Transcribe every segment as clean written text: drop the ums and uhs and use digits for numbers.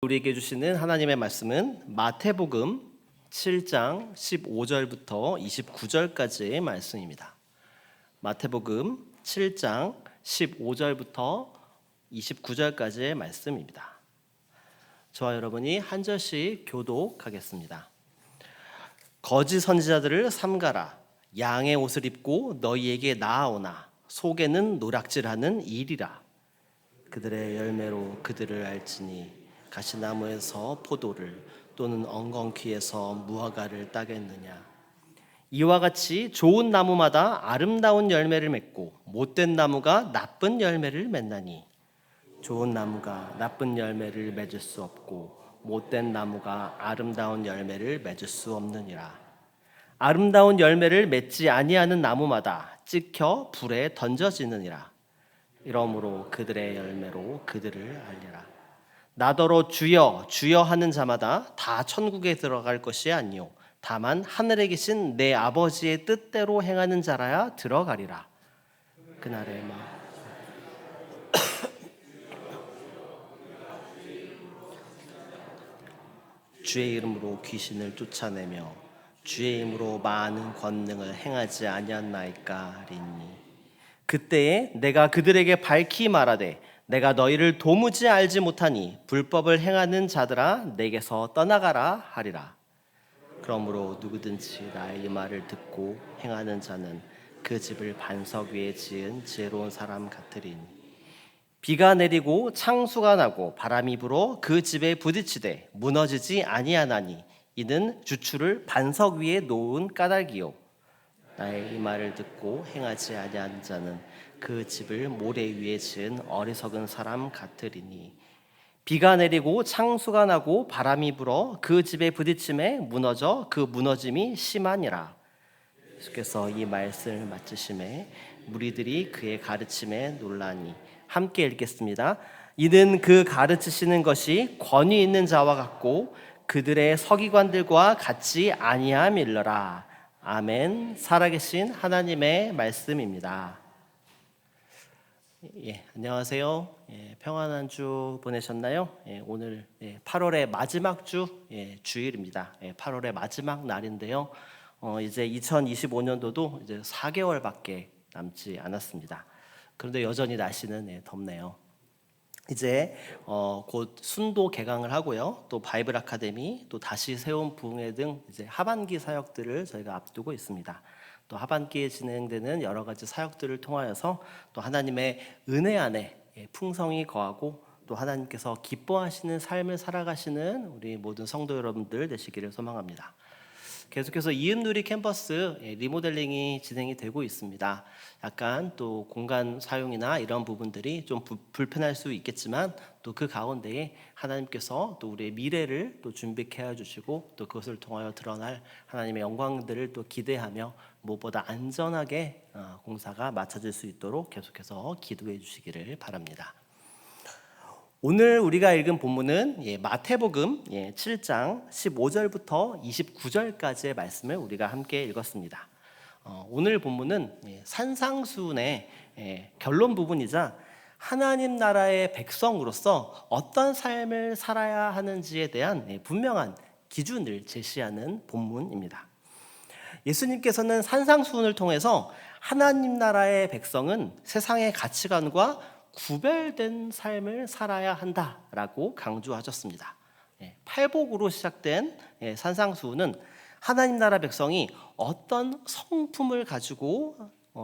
우리에게 주시는 하나님의 말씀은 마태복음 7장 15절부터 29절까지의 말씀입니다. 마태복음 7장 15절부터 29절까지의 말씀입니다. 저와 여러분이 한 절씩 교독하겠습니다. 거짓 선지자들을 삼가라. 양의 옷을 입고 너희에게 나아오나 속에는 노략질하는 일이라. 그들의 열매로 그들을 알지니 가시나무에서 포도를 또는 엉겅퀴에서 무화과를 따겠느냐. 이와 같이 좋은 나무마다 아름다운 열매를 맺고 못된 나무가 나쁜 열매를 맺나니 좋은 나무가 나쁜 열매를 맺을 수 없고 못된 나무가 아름다운 열매를 맺을 수 없느니라. 아름다운 열매를 맺지 아니하는 나무마다 찍혀 불에 던져지느니라. 이러므로 그들의 열매로 그들을 알리라. 나더러 주여 주여 하는 자마다 다 천국에 들어갈 것이 아니요 다만 하늘에 계신 내 아버지의 뜻대로 행하는 자라야 들어가리라. 그날에 주의 이름으로 귀신을 쫓아내며 주의 이름으로 많은 권능을 행하지 아니하나이까 하리니 그때에 내가 그들에게 밝히 말하되 내가 너희를 도무지 알지 못하니 불법을 행하는 자들아 내게서 떠나가라 하리라. 그러므로 누구든지 나의 이 말을 듣고 행하는 자는 그 집을 반석 위에 지은 지혜로운 사람 같으리니 비가 내리고 창수가 나고 바람이 불어 그 집에 부딪히되 무너지지 아니하나니 이는 주추를 반석 위에 놓은 까닭이요 나의 이 말을 듣고 행하지 아니하는 자는 그 집을 모래 위에 지은 어리석은 사람 같으리니 비가 내리고 창수가 나고 바람이 불어 그 집에 부딪힘에 무너져 그 무너짐이 심하니라. 예수께서 이 말씀을 마치심에 무리들이 그의 가르침에 놀라니 함께 읽겠습니다. 이는 그 가르치시는 것이 권위 있는 자와 같고 그들의 서기관들과 같지 아니함일러라. 아멘. 살아계신 하나님의 말씀입니다. 안녕하세요. 평안한 주 보내셨나요? 오늘 8월의 마지막 주일입니다. 8월의 마지막 날인데요. 이제 2025년도도 이제 4개월밖에 남지 않았습니다. 그런데 여전히 날씨는 덥네요. 이제 곧 순도 개강을 하고요. 또 바이블 아카데미, 또 다시 세운 부흥회 등 이제 하반기 사역들을 저희가 앞두고 있습니다. 또 하반기에 진행되는 여러 가지 사역들을 통하여서 또 하나님의 은혜 안에 풍성이 거하고 또 하나님께서 기뻐하시는 삶을 살아가시는 우리 모든 성도 여러분들 되시기를 소망합니다. 계속해서 이음누리 캠퍼스 리모델링이 진행이 되고 있습니다. 약간 또 공간 사용이나 이런 부분들이 좀 불편할 수 있겠지만 또 그 가운데에 하나님께서 또 우리의 미래를 또 준비케 해주시고 또 그것을 통하여 드러날 하나님의 영광들을 또 기대하며 무엇보다 안전하게 공사가 마쳐질 수 있도록 계속해서 기도해 주시기를 바랍니다. 오늘 우리가 읽은 본문은 마태복음 7장 15절부터 29절까지의 말씀을 우리가 함께 읽었습니다. 오늘 본문은 산상수훈의 결론 부분이자 하나님 나라의 백성으로서 어떤 삶을 살아야 하는지에 대한 분명한 기준을 제시하는 본문입니다. 예수님께서는 산상수훈을 통해서 하나님 나라의 백성은 세상의 가치관과 구별된 삶을 살아야 한다라고 강조하셨습니다. 팔복으로 시작된 산상수훈은 하나님 나라 백성이 어떤 성품을 가지고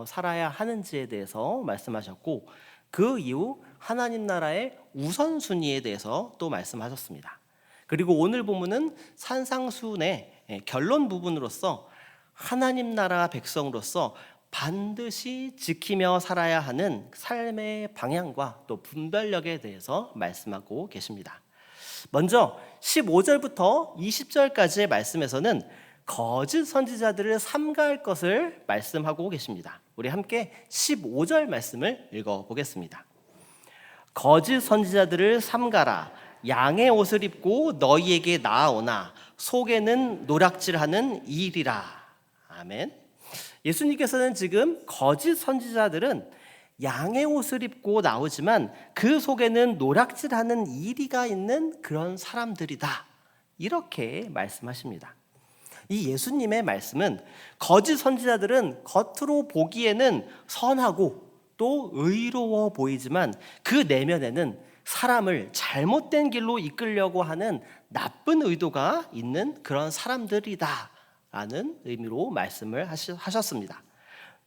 살아야 하는지에 대해서 말씀하셨고 그 이후 하나님 나라의 우선순위에 대해서 또 말씀하셨습니다. 그리고 오늘 본문은 산상수훈의 결론 부분으로서 하나님 나라 백성으로서 반드시 지키며 살아야 하는 삶의 방향과 또 분별력에 대해서 말씀하고 계십니다. 먼저 15절부터 20절까지의 말씀에서는 거짓 선지자들을 삼가할 것을 말씀하고 계십니다. 우리 함께 15절 말씀을 읽어보겠습니다. 거짓 선지자들을 삼가라. 양의 옷을 입고 너희에게 나아오나 속에는 노략질하는 일이라. 아멘. 예수님께서는 지금 거짓 선지자들은 양의 옷을 입고 나오지만 그 속에는 노략질하는 이리가 있는 그런 사람들이다. 이렇게 말씀하십니다. 이 예수님의 말씀은 거짓 선지자들은 겉으로 보기에는 선하고 또 의로워 보이지만 그 내면에는 사람을 잘못된 길로 이끌려고 하는 나쁜 의도가 있는 그런 사람들이다 라는 의미로 말씀을 하셨습니다.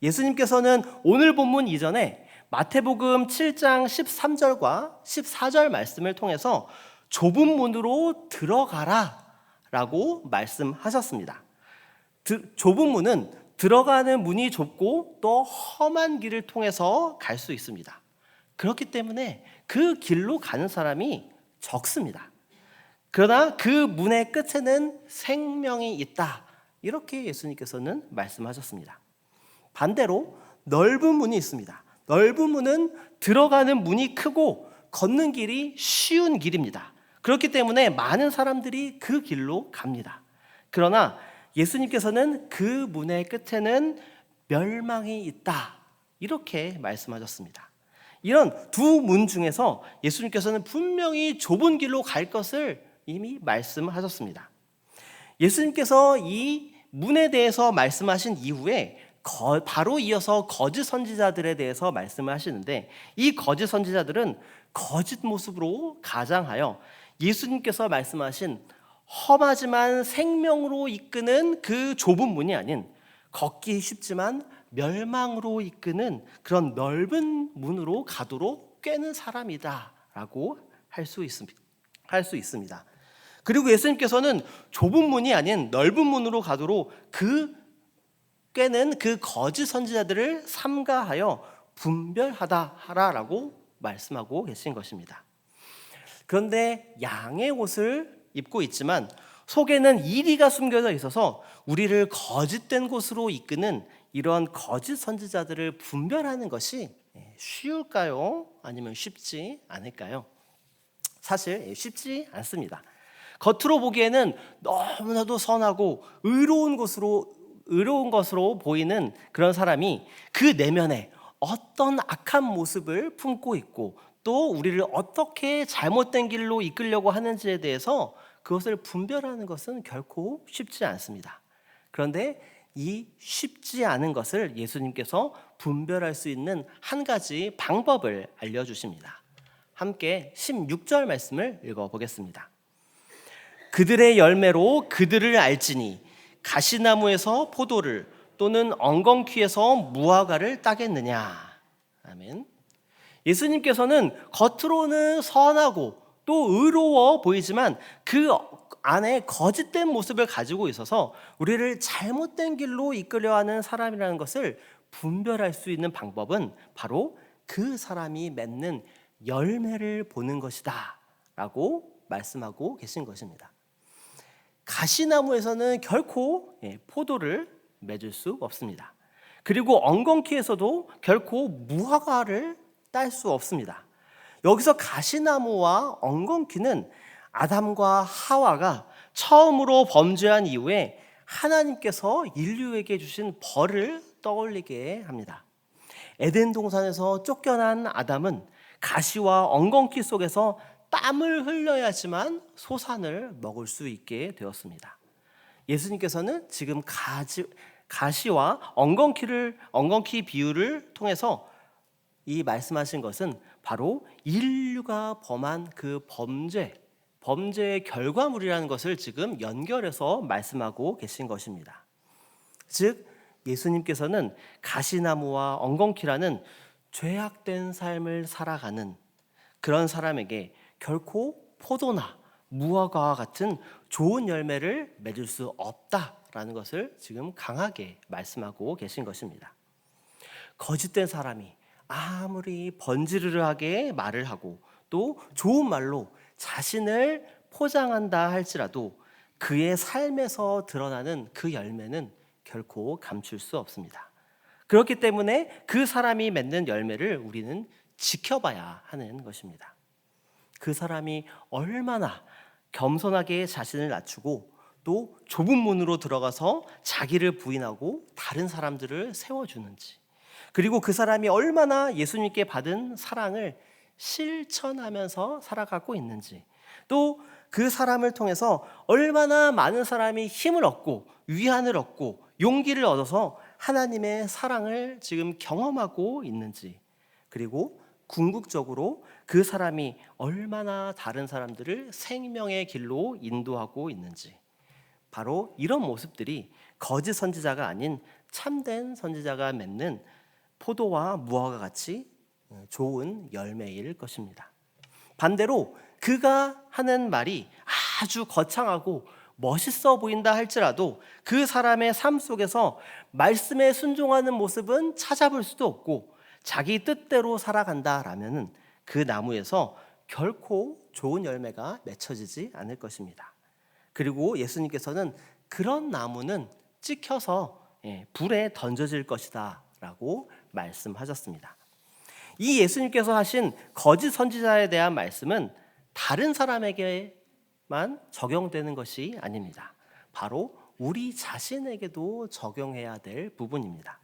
예수님께서는 오늘 본문 이전에 마태복음 7장 13절과 14절 말씀을 통해서 좁은 문으로 들어가라 라고 말씀하셨습니다. 좁은 문은 들어가는 문이 좁고 또 험한 길을 통해서 갈 수 있습니다. 그렇기 때문에 그 길로 가는 사람이 적습니다. 그러나 그 문의 끝에는 생명이 있다. 이렇게 예수님께서는 말씀하셨습니다. 반대로 넓은 문이 있습니다. 넓은 문은 들어가는 문이 크고 걷는 길이 쉬운 길입니다. 그렇기 때문에 많은 사람들이 그 길로 갑니다. 그러나 예수님께서는 그 문의 끝에는 멸망이 있다. 이렇게 말씀하셨습니다. 이런 두 문 중에서 예수님께서는 분명히 좁은 길로 갈 것을 이미 말씀하셨습니다. 예수님께서 이 문에 대해서 말씀하신 이후에 바로 이어서 거짓 선지자들에 대해서 말씀을 하시는데, 이 거짓 선지자들은 거짓 모습으로 가장하여 예수님께서 말씀하신 험하지만 생명으로 이끄는 그 좁은 문이 아닌 걷기 쉽지만 멸망으로 이끄는 그런 넓은 문으로 가도록 꿰는 사람이다 라고 할 수 있습니다. 그리고 예수님께서는 좁은 문이 아닌 넓은 문으로 가도록 꿰는 그 거짓 선지자들을 삼가하여 분별하라라고 말씀하고 계신 것입니다. 그런데 양의 옷을 입고 있지만 속에는 이리가 숨겨져 있어서 우리를 거짓된 곳으로 이끄는 이런 거짓 선지자들을 분별하는 것이 쉬울까요? 아니면 쉽지 않을까요? 사실 쉽지 않습니다. 겉으로 보기에는 너무나도 선하고 의로운 것으로 보이는 그런 사람이 그 내면에 어떤 악한 모습을 품고 있고 또 우리를 어떻게 잘못된 길로 이끌려고 하는지에 대해서 그것을 분별하는 것은 결코 쉽지 않습니다. 그런데 이 쉽지 않은 것을 예수님께서 분별할 수 있는 한 가지 방법을 알려주십니다. 함께 16절 말씀을 읽어보겠습니다. 그들의 열매로 그들을 알지니 가시나무에서 포도를 또는 엉겅퀴에서 무화과를 따겠느냐. 아멘. 예수님께서는 겉으로는 선하고 또 의로워 보이지만 그 안에 거짓된 모습을 가지고 있어서 우리를 잘못된 길로 이끌려 하는 사람이라는 것을 분별할 수 있는 방법은 바로 그 사람이 맺는 열매를 보는 것이다 라고 말씀하고 계신 것입니다. 가시나무에서는 결코 포도를 맺을 수 없습니다. 그리고 엉겅퀴에서도 결코 무화과를 딸 수 없습니다. 여기서 가시나무와 엉겅퀴는 아담과 하와가 처음으로 범죄한 이후에 하나님께서 인류에게 주신 벌을 떠올리게 합니다. 에덴 동산에서 쫓겨난 아담은 가시와 엉겅퀴 속에서 땀을 흘려야지만 소산을 먹을 수 있게 되었습니다. 예수님께서는 지금 가시와 엉겅퀴 비유를 통해서 이 말씀하신 것은 바로 인류가 범한 그 범죄의 결과물이라는 것을 지금 연결해서 말씀하고 계신 것입니다. 즉 예수님께서는 가시나무와 엉겅퀴라는 죄악된 삶을 살아가는 그런 사람에게 결코 포도나 무화과와 같은 좋은 열매를 맺을 수 없다라는 것을 지금 강하게 말씀하고 계신 것입니다. 거짓된 사람이 아무리 번지르르하게 말을 하고 또 좋은 말로 자신을 포장한다 할지라도 그의 삶에서 드러나는 그 열매는 결코 감출 수 없습니다. 그렇기 때문에 그 사람이 맺는 열매를 우리는 지켜봐야 하는 것입니다. 그 사람이 얼마나 겸손하게 자신을 낮추고 또 좁은 문으로 들어가서 자기를 부인하고 다른 사람들을 세워주는지, 그리고 그 사람이 얼마나 예수님께 받은 사랑을 실천하면서 살아가고 있는지, 또 그 사람을 통해서 얼마나 많은 사람이 힘을 얻고 위안을 얻고 용기를 얻어서 하나님의 사랑을 지금 경험하고 있는지, 그리고 궁극적으로 그 사람이 얼마나 다른 사람들을 생명의 길로 인도하고 있는지, 바로 이런 모습들이 거짓 선지자가 아닌 참된 선지자가 맺는 포도와 무화과 같이 좋은 열매일 것입니다. 반대로 그가 하는 말이 아주 거창하고 멋있어 보인다 할지라도 그 사람의 삶 속에서 말씀에 순종하는 모습은 찾아볼 수도 없고 자기 뜻대로 살아간다라면은 그 나무에서 결코 좋은 열매가 맺혀지지 않을 것입니다. 그리고 예수님께서는 그런 나무는 찍혀서 불에 던져질 것이다 라고 말씀하셨습니다. 이 예수님께서 하신 거짓 선지자에 대한 말씀은 다른 사람에게만 적용되는 것이 아닙니다. 바로 우리 자신에게도 적용해야 될 부분입니다.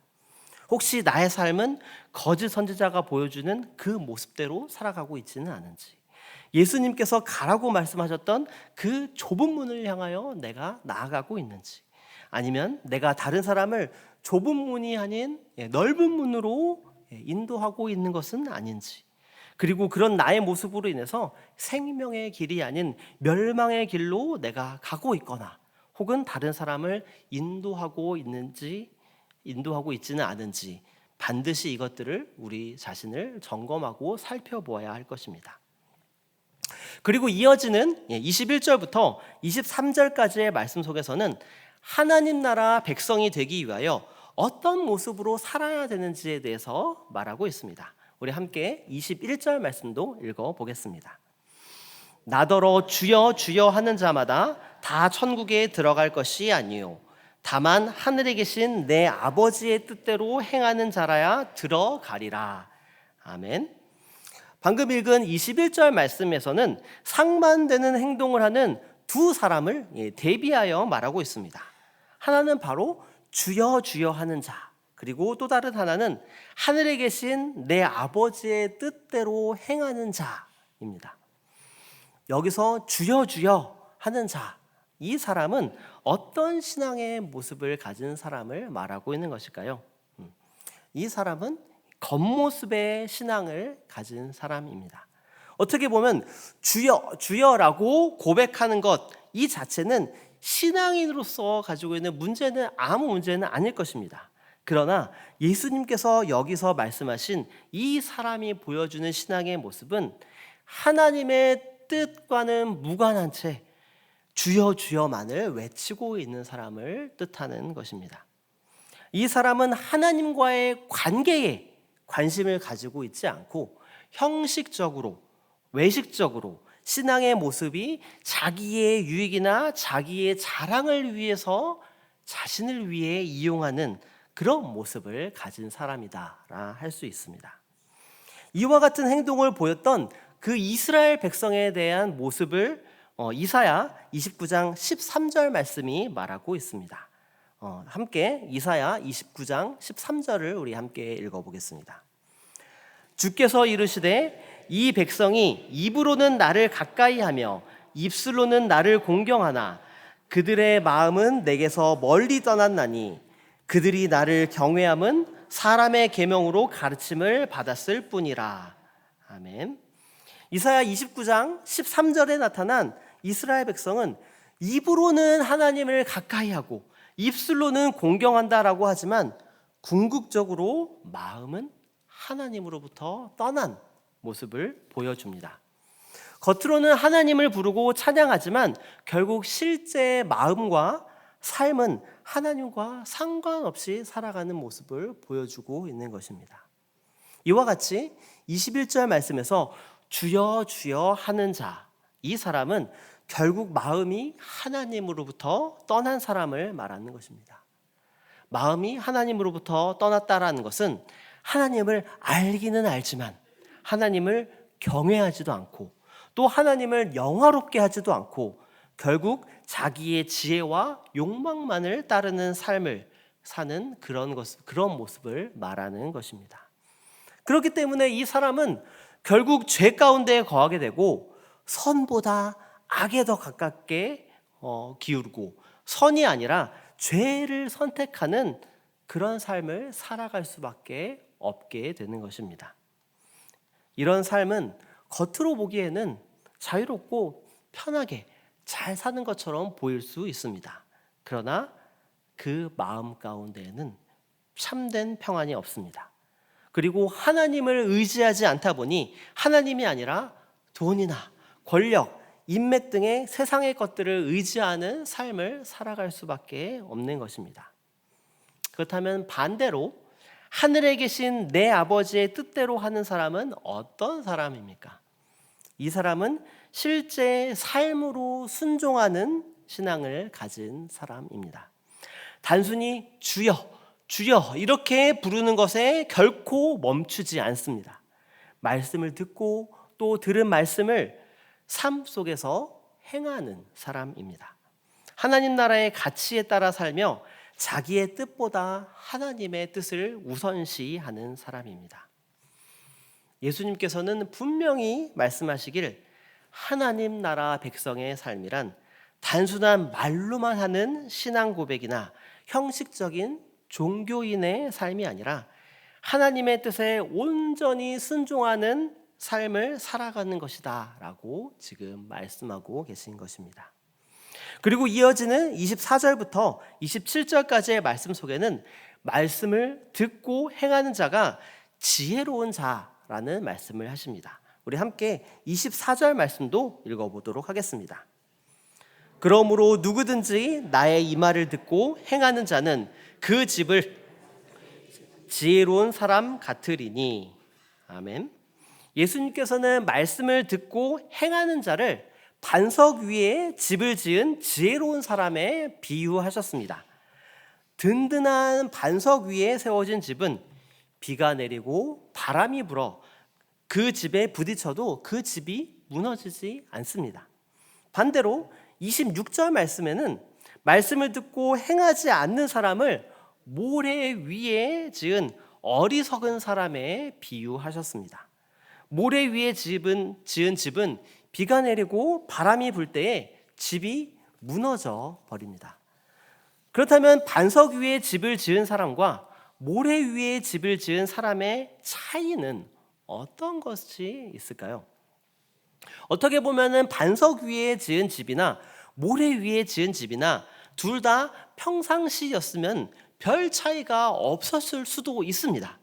혹시 나의 삶은 거짓 선지자가 보여주는 그 모습대로 살아가고 있지는 않은지, 예수님께서 가라고 말씀하셨던 그 좁은 문을 향하여 내가 나아가고 있는지, 아니면 내가 다른 사람을 좁은 문이 아닌 넓은 문으로 인도하고 있는 것은 아닌지, 그리고 그런 나의 모습으로 인해서 생명의 길이 아닌 멸망의 길로 내가 가고 있거나 혹은 다른 사람을 인도하고 있지는 않은지, 반드시 이것들을 우리 자신을 점검하고 살펴보아야 할 것입니다. 그리고 이어지는 21절부터 23절까지의 말씀 속에서는 하나님 나라 백성이 되기 위하여 어떤 모습으로 살아야 되는지에 대해서 말하고 있습니다. 우리 함께 21절 말씀도 읽어보겠습니다. 나더러 주여 주여 하는 자마다 다 천국에 들어갈 것이 아니요 다만 하늘에 계신 내 아버지의 뜻대로 행하는 자라야 들어가리라. 아멘. 방금 읽은 21절 말씀에서는 상반되는 행동을 하는 두 사람을 대비하여 말하고 있습니다. 하나는 바로 주여 주여 하는 자, 그리고 또 다른 하나는 하늘에 계신 내 아버지의 뜻대로 행하는 자입니다. 여기서 주여 주여 하는 자, 이 사람은 어떤 신앙의 모습을 가진 사람을 말하고 있는 것일까요? 이 사람은 겉모습의 신앙을 가진 사람입니다. 어떻게 보면 주여 주여라고 고백하는 것 이 자체는 신앙인으로서 가지고 있는 문제는 아무 문제는 아닐 것입니다. 그러나 예수님께서 여기서 말씀하신 이 사람이 보여주는 신앙의 모습은 하나님의 뜻과는 무관한 채 주여 주여만을 외치고 있는 사람을 뜻하는 것입니다. 이 사람은 하나님과의 관계에 관심을 가지고 있지 않고 형식적으로, 외식적으로 신앙의 모습이 자기의 유익이나 자기의 자랑을 위해서 자신을 위해 이용하는 그런 모습을 가진 사람이다 할 수 있습니다. 이와 같은 행동을 보였던 그 이스라엘 백성에 대한 모습을 이사야 29장 13절 말씀이 말하고 있습니다. 함께 이사야 29장 13절을 우리 함께 읽어보겠습니다. 주께서 이르시되 이 백성이 입으로는 나를 가까이하며 입술로는 나를 공경하나 그들의 마음은 내게서 멀리 떠났나니 그들이 나를 경외함은 사람의 계명으로 가르침을 받았을 뿐이라. 아멘. 이사야 29장 13절에 나타난 이스라엘 백성은 입으로는 하나님을 가까이하고 입술로는 공경한다라고 하지만 궁극적으로 마음은 하나님으로부터 떠난 모습을 보여줍니다. 겉으로는 하나님을 부르고 찬양하지만 결국 실제 마음과 삶은 하나님과 상관없이 살아가는 모습을 보여주고 있는 것입니다. 이와 같이 21절 말씀에서 주여 주여 하는 자, 이 사람은 결국 마음이 하나님으로부터 떠난 사람을 말하는 것입니다. 마음이 하나님으로부터 떠났다라는 것은 하나님을 알기는 알지만 하나님을 경외하지도 않고 또 하나님을 영화롭게 하지도 않고 결국 자기의 지혜와 욕망만을 따르는 삶을 사는 그런 모습을 말하는 것입니다. 그렇기 때문에 이 사람은 결국 죄 가운데 거하게 되고 선보다 악에 더 가깝게 기울고 선이 아니라 죄를 선택하는 그런 삶을 살아갈 수밖에 없게 되는 것입니다. 이런 삶은 겉으로 보기에는 자유롭고 편하게 잘 사는 것처럼 보일 수 있습니다. 그러나 그 마음 가운데에는 참된 평안이 없습니다. 그리고 하나님을 의지하지 않다 보니 하나님이 아니라 돈이나 권력, 인맥 등의 세상의 것들을 의지하는 삶을 살아갈 수밖에 없는 것입니다. 그렇다면 반대로 하늘에 계신 내 아버지의 뜻대로 하는 사람은 어떤 사람입니까? 이 사람은 실제 삶으로 순종하는 신앙을 가진 사람입니다. 단순히 주여, 주여 이렇게 부르는 것에 결코 멈추지 않습니다. 말씀을 듣고 또 들은 말씀을 삶 속에서 행하는 사람입니다. 하나님 나라의 가치에 따라 살며 자기의 뜻보다 하나님의 뜻을 우선시하는 사람입니다. 예수님께서는 분명히 말씀하시길 하나님 나라 백성의 삶이란 단순한 말로만 하는 신앙 고백이나 형식적인 종교인의 삶이 아니라 하나님의 뜻에 온전히 순종하는 삶을 살아가는 것이다 라고 지금 말씀하고 계신 것입니다. 그리고 이어지는 24절부터 27절까지의 말씀 속에는 말씀을 듣고 행하는 자가 지혜로운 자라는 말씀을 하십니다. 우리 함께 24절 말씀도 읽어보도록 하겠습니다. 그러므로 누구든지 나의 이 말을 듣고 행하는 자는 그 집을 지혜로운 사람 같으리니. 아멘. 예수님께서는 말씀을 듣고 행하는 자를 반석 위에 집을 지은 지혜로운 사람에 비유하셨습니다. 든든한 반석 위에 세워진 집은 비가 내리고 바람이 불어 그 집에 부딪혀도 그 집이 무너지지 않습니다. 반대로 26절 말씀에는 말씀을 듣고 행하지 않는 사람을 모래 위에 지은 어리석은 사람에 비유하셨습니다. 모래 위에 지은 집은 비가 내리고 바람이 불 때에 집이 무너져 버립니다. 그렇다면 반석 위에 집을 지은 사람과 모래 위에 집을 지은 사람의 차이는 어떤 것이 있을까요? 어떻게 보면은 반석 위에 지은 집이나 모래 위에 지은 집이나 둘 다 평상시였으면 별 차이가 없었을 수도 있습니다.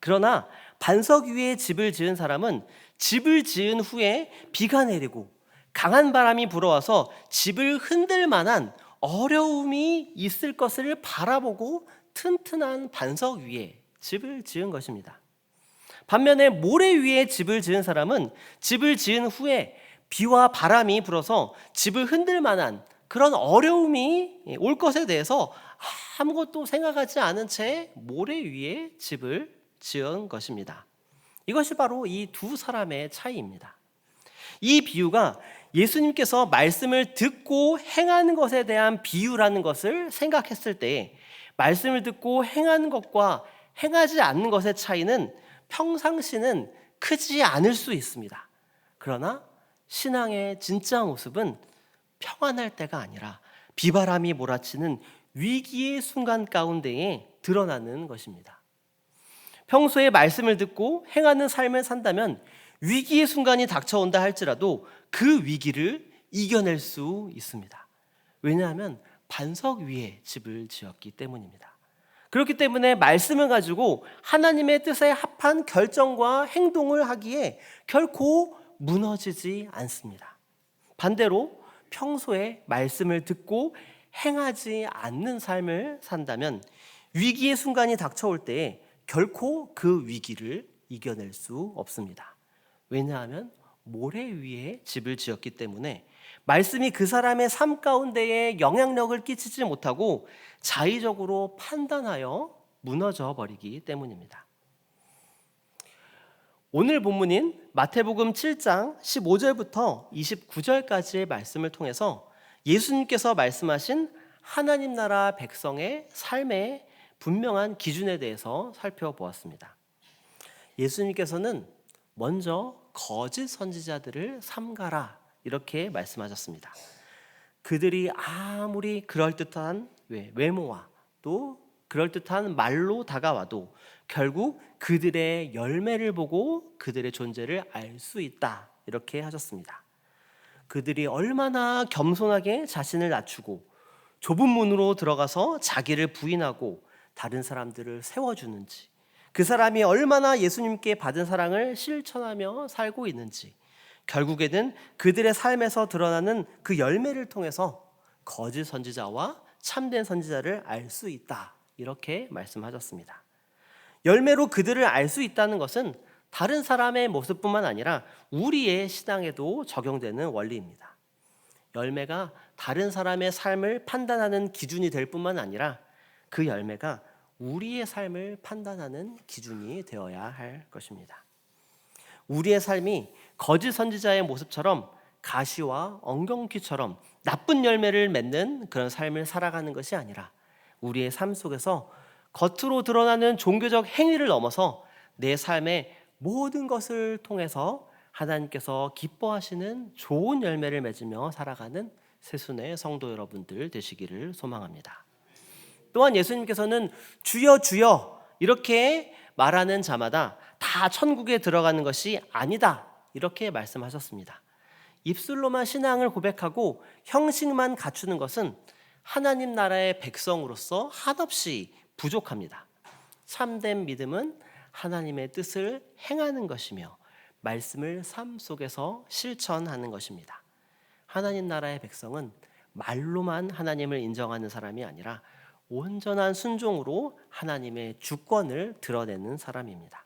그러나 반석 위에 집을 지은 사람은 집을 지은 후에 비가 내리고 강한 바람이 불어와서 집을 흔들 만한 어려움이 있을 것을 바라보고 튼튼한 반석 위에 집을 지은 것입니다. 반면에 모래 위에 집을 지은 사람은 집을 지은 후에 비와 바람이 불어서 집을 흔들 만한 그런 어려움이 올 것에 대해서 아무것도 생각하지 않은 채 모래 위에 집을 지은 것입니다. 이것이 바로 이 두 사람의 차이입니다. 이 비유가 예수님께서 말씀을 듣고 행하는 것에 대한 비유라는 것을 생각했을 때 말씀을 듣고 행하는 것과 행하지 않는 것의 차이는 평상시는 크지 않을 수 있습니다. 그러나 신앙의 진짜 모습은 평안할 때가 아니라 비바람이 몰아치는 위기의 순간 가운데에 드러나는 것입니다. 평소에 말씀을 듣고 행하는 삶을 산다면 위기의 순간이 닥쳐온다 할지라도 그 위기를 이겨낼 수 있습니다. 왜냐하면 반석 위에 집을 지었기 때문입니다. 그렇기 때문에 말씀을 가지고 하나님의 뜻에 합한 결정과 행동을 하기에 결코 무너지지 않습니다. 반대로 평소에 말씀을 듣고 행하지 않는 삶을 산다면 위기의 순간이 닥쳐올 때에 결코 그 위기를 이겨낼 수 없습니다. 왜냐하면 모래 위에 집을 지었기 때문에 말씀이 그 사람의 삶 가운데에 영향력을 끼치지 못하고 자의적으로 판단하여 무너져 버리기 때문입니다. 오늘 본문인 마태복음 7장 15절부터 29절까지의 말씀을 통해서 예수님께서 말씀하신 하나님 나라 백성의 삶의 분명한 기준에 대해서 살펴보았습니다. 예수님께서는 먼저 거짓 선지자들을 삼가라 이렇게 말씀하셨습니다. 그들이 아무리 그럴듯한 외모와 또 그럴듯한 말로 다가와도 결국 그들의 열매를 보고 그들의 존재를 알 수 있다 이렇게 하셨습니다. 그들이 얼마나 겸손하게 자신을 낮추고 좁은 문으로 들어가서 자기를 부인하고 다른 사람들을 세워주는지, 그 사람이 얼마나 예수님께 받은 사랑을 실천하며 살고 있는지, 결국에는 그들의 삶에서 드러나는 그 열매를 통해서 거짓 선지자와 참된 선지자를 알 수 있다 이렇게 말씀하셨습니다. 열매로 그들을 알 수 있다는 것은 다른 사람의 모습뿐만 아니라 우리의 신앙에도 적용되는 원리입니다. 열매가 다른 사람의 삶을 판단하는 기준이 될 뿐만 아니라 그 열매가 우리의 삶을 판단하는 기준이 되어야 할 것입니다. 우리의 삶이 거짓 선지자의 모습처럼 가시와 엉겅퀴처럼 나쁜 열매를 맺는 그런 삶을 살아가는 것이 아니라 우리의 삶 속에서 겉으로 드러나는 종교적 행위를 넘어서 내 삶의 모든 것을 통해서 하나님께서 기뻐하시는 좋은 열매를 맺으며 살아가는 새순의 성도 여러분들 되시기를 소망합니다. 또한 예수님께서는 주여 주여 이렇게 말하는 자마다 다 천국에 들어가는 것이 아니다 이렇게 말씀하셨습니다. 입술로만 신앙을 고백하고 형식만 갖추는 것은 하나님 나라의 백성으로서 한없이 부족합니다. 참된 믿음은 하나님의 뜻을 행하는 것이며 말씀을 삶 속에서 실천하는 것입니다. 하나님 나라의 백성은 말로만 하나님을 인정하는 사람이 아니라 온전한 순종으로 하나님의 주권을 드러내는 사람입니다.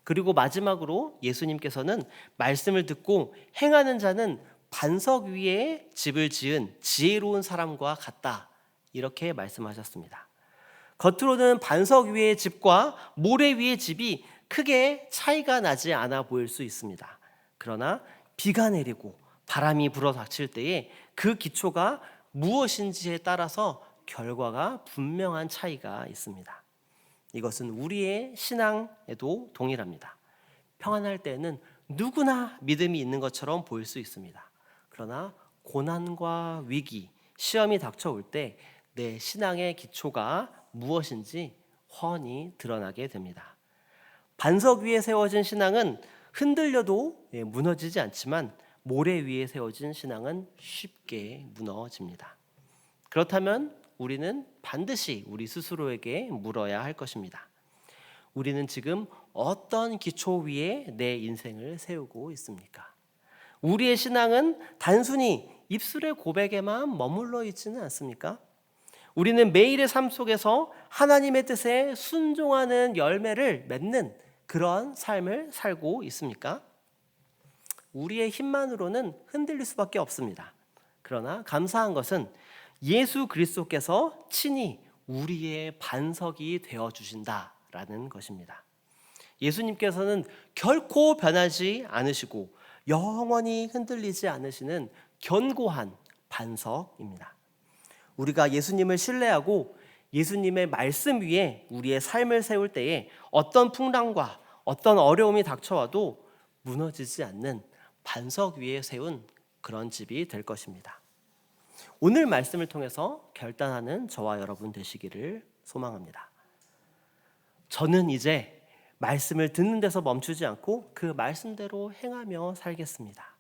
그리고 마지막으로 예수님께서는 말씀을 듣고 행하는 자는 반석 위에 집을 지은 지혜로운 사람과 같다 이렇게 말씀하셨습니다. 겉으로는 반석 위의 집과 모래 위의 집이 크게 차이가 나지 않아 보일 수 있습니다. 그러나 비가 내리고 바람이 불어닥칠 때에 그 기초가 무엇인지에 따라서 결과가 분명한 차이가 있습니다. 이것은 우리의 신앙에도 동일합니다. 평안할 때는 누구나 믿음이 있는 것처럼 보일 수 있습니다. 그러나 고난과 위기, 시험이 닥쳐올 때 내 신앙의 기초가 무엇인지 훤히 드러나게 됩니다. 반석 위에 세워진 신앙은 흔들려도 무너지지 않지만 모래 위에 세워진 신앙은 쉽게 무너집니다. 그렇다면 우리는 반드시 우리 스스로에게 물어야 할 것입니다. 우리는 지금 어떤 기초 위에 내 인생을 세우고 있습니까? 우리의 신앙은 단순히 입술의 고백에만 머물러 있지는 않습니까? 우리는 매일의 삶 속에서 하나님의 뜻에 순종하는 열매를 맺는 그런 삶을 살고 있습니까? 우리의 힘만으로는 흔들릴 수밖에 없습니다. 그러나 감사한 것은 예수 그리스도께서 친히 우리의 반석이 되어 주신다라는 것입니다. 예수님께서는 결코 변하지 않으시고 영원히 흔들리지 않으시는 견고한 반석입니다. 우리가 예수님을 신뢰하고 예수님의 말씀 위에 우리의 삶을 세울 때에 어떤 풍랑과 어떤 어려움이 닥쳐와도 무너지지 않는 반석 위에 세운 그런 집이 될 것입니다. 오늘 말씀을 통해서 결단하는 저와 여러분 되시기를 소망합니다. 저는 이제 말씀을 듣는 데서 멈추지 않고 그 말씀대로 행하며 살겠습니다.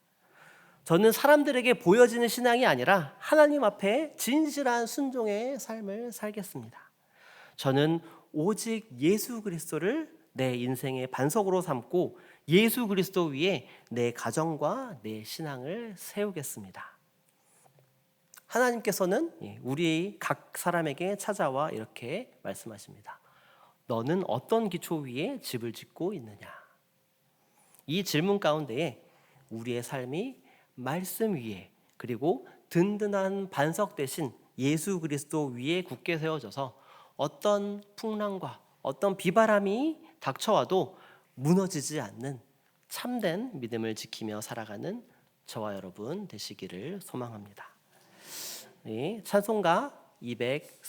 저는 사람들에게 보여지는 신앙이 아니라 하나님 앞에 진실한 순종의 삶을 살겠습니다. 저는 오직 예수 그리스도를 내 인생의 반석으로 삼고 예수 그리스도 위에 내 가정과 내 신앙을 세우겠습니다. 하나님께서는 우리 각 사람에게 찾아와 이렇게 말씀하십니다. 너는 어떤 기초 위에 집을 짓고 있느냐? 이 질문 가운데에 우리의 삶이 말씀 위에 그리고 든든한 반석 대신 예수 그리스도 위에 굳게 세워져서 어떤 풍랑과 어떤 비바람이 닥쳐와도 무너지지 않는 참된 믿음을 지키며 살아가는 저와 여러분 되시기를 소망합니다. 찬송가 200